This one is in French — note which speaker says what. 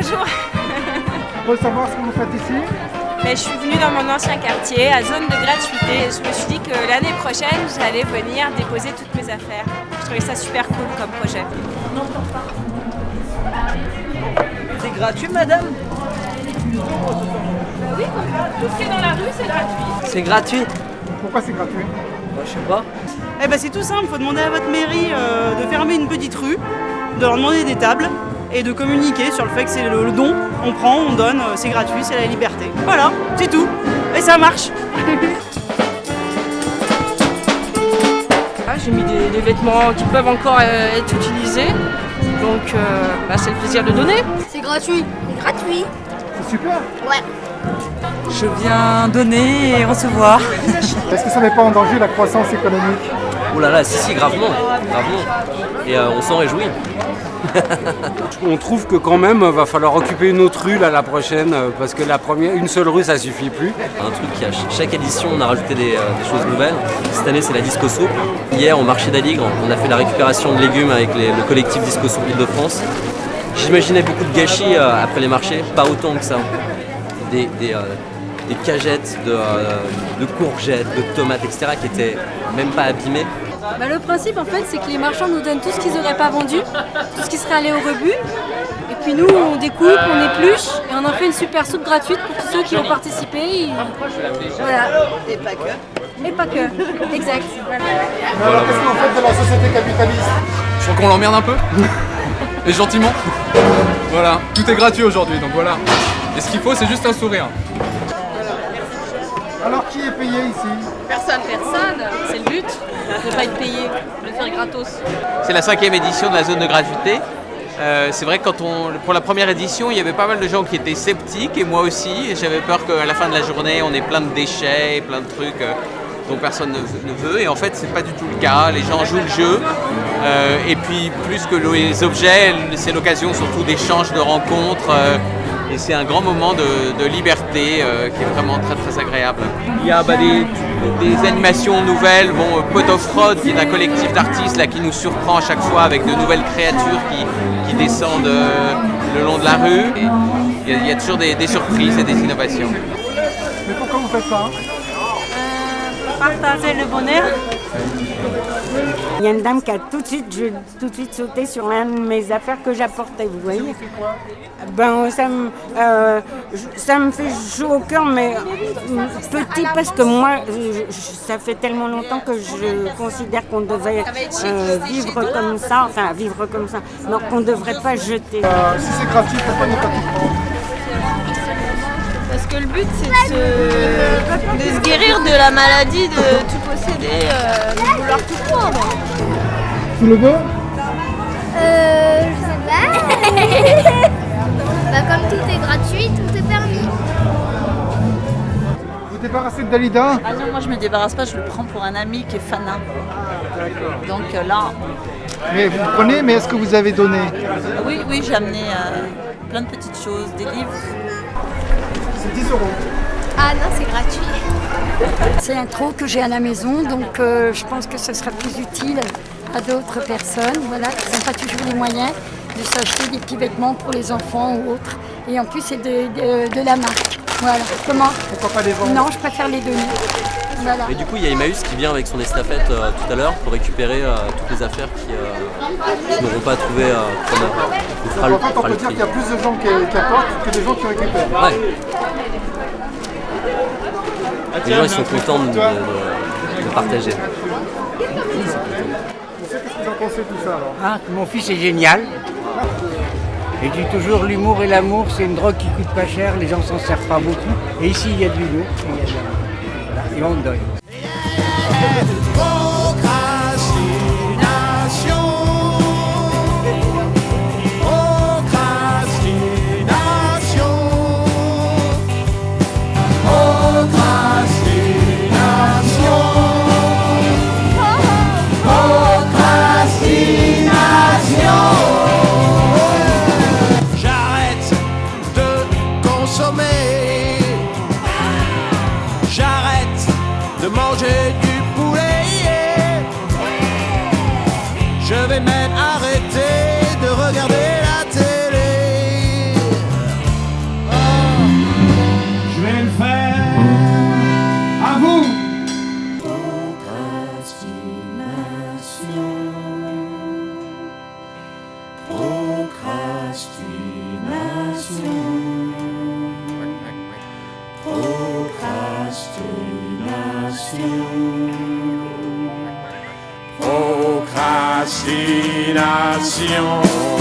Speaker 1: bonjour.
Speaker 2: On peut savoir ce que vous faites ici?
Speaker 1: Je suis venue dans mon ancien quartier à zone de gratuité. Je me suis dit que l'année prochaine, j'allais venir déposer toutes mes affaires. Je trouvais ça super cool comme projet.
Speaker 3: C'est gratuit, madame?
Speaker 1: Oui, tout ce qui est dans la rue, c'est gratuit.
Speaker 3: C'est gratuit?
Speaker 2: Pourquoi c'est gratuit?
Speaker 3: Je sais pas.
Speaker 4: Eh ben c'est tout simple, il faut demander à votre mairie de fermer une petite rue, de leur demander des tables et de communiquer sur le fait que c'est le don, on prend, on donne, c'est gratuit, c'est la liberté. Voilà, c'est tout. Et ça marche.
Speaker 5: J'ai mis des vêtements qui peuvent encore être utilisés, donc c'est le plaisir de donner.
Speaker 6: C'est gratuit. C'est gratuit.
Speaker 2: C'est super.
Speaker 6: Ouais.
Speaker 3: Je viens donner et recevoir.
Speaker 2: Est-ce que ça met pas en danger la croissance économique?
Speaker 7: Oh là là, si, gravement. Et on s'en réjouit.
Speaker 8: On trouve que quand même va falloir occuper une autre rue là, la prochaine, parce que la première, une seule rue ça suffit plus.
Speaker 7: Un truc qui, à chaque édition, on a rajouté des choses nouvelles. Cette année, c'est la Disco Soupe. Hier, au marché d'Aligre, on a fait la récupération de légumes avec le collectif Disco Soupe Île-de-France. J'imaginais beaucoup de gâchis après les marchés, pas autant que ça. Des cagettes de courgettes, de tomates, etc. qui étaient même pas abîmées.
Speaker 9: Le principe en fait c'est que les marchands nous donnent tout ce qu'ils n'auraient pas vendu, tout ce qui serait allé au rebut. Et puis nous on découpe, on épluche et on en fait une super soupe gratuite pour tous ceux qui ont participé. Voilà.
Speaker 4: Et pas que.
Speaker 9: Et pas que. Exact. Voilà.
Speaker 2: Mais alors qu'est-ce que vous faites de la société capitaliste?
Speaker 10: Je crois qu'on l'emmerde un peu. Et gentiment. Voilà, tout est gratuit aujourd'hui, donc voilà. Et ce qu'il faut, c'est juste un sourire.
Speaker 2: Alors qui est payé ici?
Speaker 5: Personne, c'est le but de ne pas être payé, de le faire gratos.
Speaker 11: C'est la 5e édition de la zone de gratuité. C'est vrai que pour la première édition, il y avait pas mal de gens qui étaient sceptiques, et moi aussi. Et j'avais peur qu'à la fin de la journée, on ait plein de déchets, plein de trucs dont personne ne veut. Et en fait, c'est pas du tout le cas. Les gens jouent le jeu. Et puis, plus que les objets, c'est l'occasion surtout d'échanges, de rencontres. Et c'est un grand moment de liberté qui est vraiment très très agréable. Il y a des animations nouvelles, Pot of Fraud qui est un collectif d'artistes là, qui nous surprend à chaque fois avec de nouvelles créatures qui descendent le long de la rue. Et il y a toujours des surprises et des innovations.
Speaker 2: Mais pourquoi vous faites ça?
Speaker 4: Partager le bonheur.
Speaker 12: Il y a une dame qui a tout de suite sauté sur l'un de mes affaires que j'apportais, vous voyez. Ça me fait chaud au cœur, mais petit parce que moi, ça fait tellement longtemps que je considère qu'on devait vivre comme ça, donc qu'on ne devrait pas jeter.
Speaker 2: Si c'est gratuit, pourquoi ne pas tout prendre?
Speaker 5: Parce que le but c'est de se guérir de la maladie, de tout posséder, de vouloir tout prendre.
Speaker 2: Tu le veux?
Speaker 6: Je sais pas. Comme tout est gratuit, tout est permis.
Speaker 2: Vous débarrassez de Dalida?
Speaker 4: Ah non, moi je me débarrasse pas, je le prends pour un ami qui est fanin.
Speaker 2: D'accord.
Speaker 4: Donc là.
Speaker 2: Mais vous prenez, mais est-ce que vous avez donné?
Speaker 4: Oui, j'ai amené plein de petites choses, des livres.
Speaker 2: C'est 10 €.
Speaker 6: Ah non, c'est gratuit.
Speaker 9: C'est un trou que j'ai à la maison, donc je pense que ce sera plus utile à d'autres personnes, voilà, qui n'ont pas toujours les moyens de s'acheter des petits vêtements pour les enfants ou autres. Et en plus c'est de la marque. Voilà. Comment?
Speaker 2: Pourquoi pas les vendre?
Speaker 9: Non, je préfère les donner. Voilà.
Speaker 7: Et du coup, il y a Emmaüs qui vient avec son estafette tout à l'heure pour récupérer toutes les affaires qui n'auront pas trouvé preneur.
Speaker 2: En fait, on peut dire qu'il y a plus de gens qui apportent que de gens qui récupèrent.
Speaker 7: Ouais. Les gens ils sont contents de partager.
Speaker 2: Qu'est-ce que vous en pensez de tout ça alors?
Speaker 3: Mon fils est génial. Il dit toujours l'humour et l'amour, c'est une drogue qui coûte pas cher, les gens s'en servent pas beaucoup. Et ici il y a de l'humour, et on donne.
Speaker 13: J'arrête de manger du poulet. Procrastination.